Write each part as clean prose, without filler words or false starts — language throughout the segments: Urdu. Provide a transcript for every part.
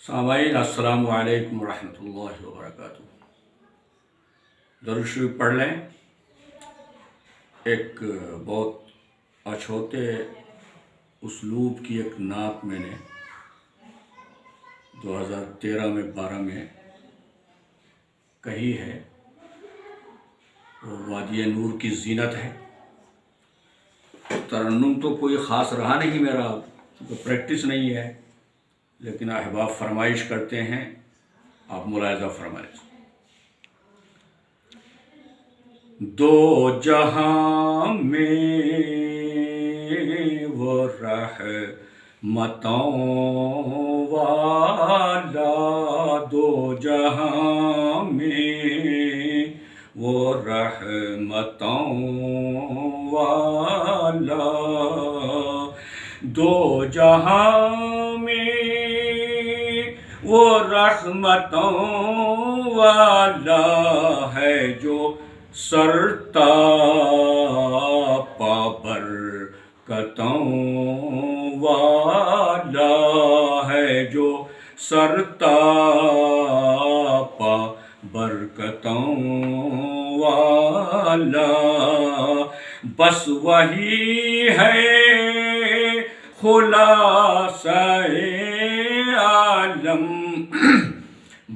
سامعین السلام علیکم ورحمۃ اللہ وبرکاتہ۔ درود شریف پڑھ لیں۔ ایک بہت اچھوتے اسلوب کی ایک نعت میں نے 2013 میں 12 میں کہی ہے، وہ وادی نور کی زینت ہے۔ ترنم تو کوئی خاص رہا نہیں میرا، تو پریکٹس نہیں ہے، لیکن احباب فرمائش کرتے ہیں، آپ ملاحظہ فرمائیں۔ دو جہاں میں وہ رحمتوں والا، دو جہاں میں وہ رحمتوں والا، دو جہاں میں وہ رحمتوں والا ہے، جو سرتاپا برکتوں والا ہے، جو سرتاپا برکتوں والا، بس وہی ہے خلاصہ عالم،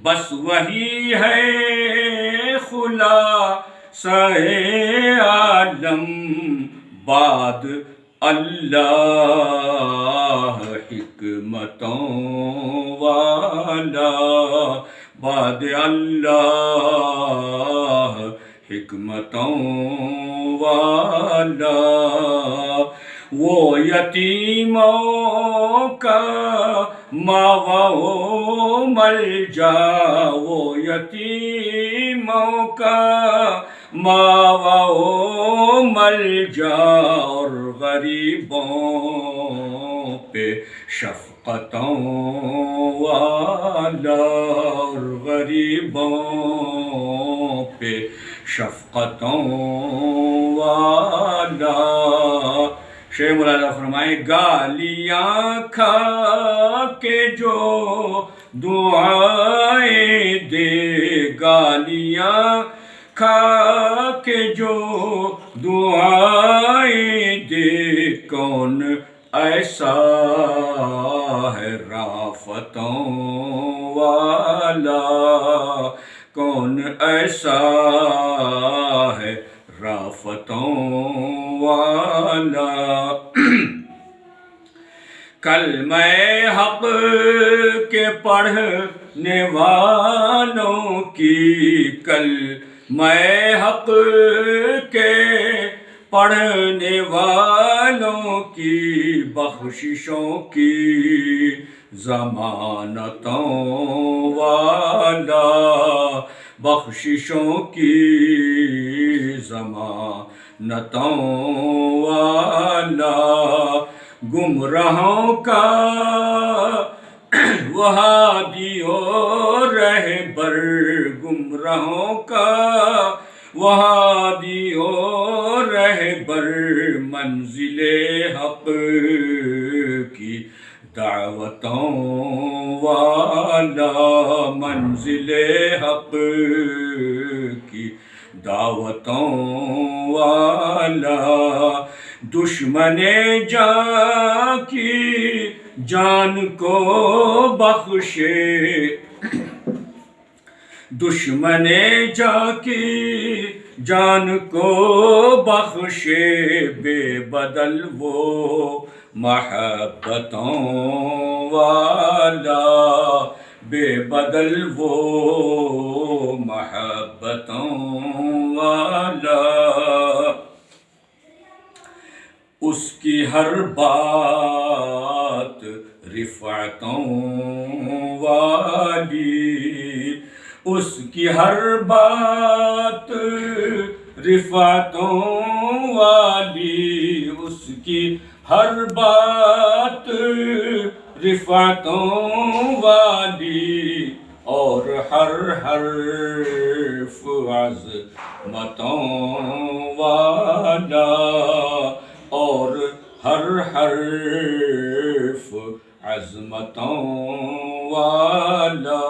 بس وہی ہے خلاصہ عالم، بعد اللہ حکمتوں والا، بعد اللہ حکمتوں والا، وہ یتیموں کا ماوا و ملجا، وہ یتیموں کا ماوا و ملجا، اور غریبوں پہ شفقتوں والا، اور غریبوں پہ شفقتوں والا۔ شیخ ملاحظہ فرمائیں، گالیاں کھا کے جو دعائیں دے، گالیاں کھا کے جو دعائیں دے، کون ایسا ہے رافتوں والا، کون ایسا ہے رافتوں والا۔ کلمہ حق کے پڑھنے والوں کی، کلمہ حق کے پڑھنے والوں کی بخششوں کی ضمانتوں والا، بخششوں کی ضمانتوں والا، گمراہوں کا وہ ہادی و رہبر، گمراہوں کا وہ ہادی و رہبر، منزل حق کی دعوتوں والا، منزل حق کی دعوتوں والا، دشمن جان کی جان کو بخشے، دشمن جان کی جان کو بخشے، بے بدل وہ محبتوں والا، بے بدل وہ محبتوں والا، اس کی ہر بات رفعتوں والی، اس کی ہر بات رفعتوں والی، اس کی ہر بات رفعتوں والی، اور ہر حرف عظمتوں والا، اور ہر حرف عظمتوں والا،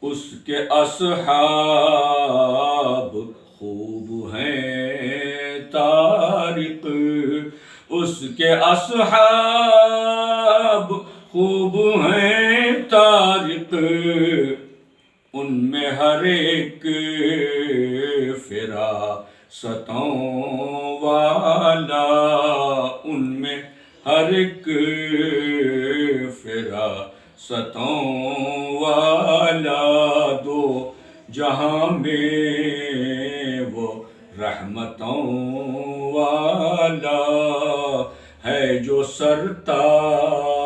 اس کے اصحاب خوب ہیں طارق، اس کے اصحاب خوب ہیں طارق، ان میں ہر ایک فراستوں والا، ان میں ہر ایک فراستوں والا، دو جہاں میں وہ رحمتوں والا ہے، جو سرتاج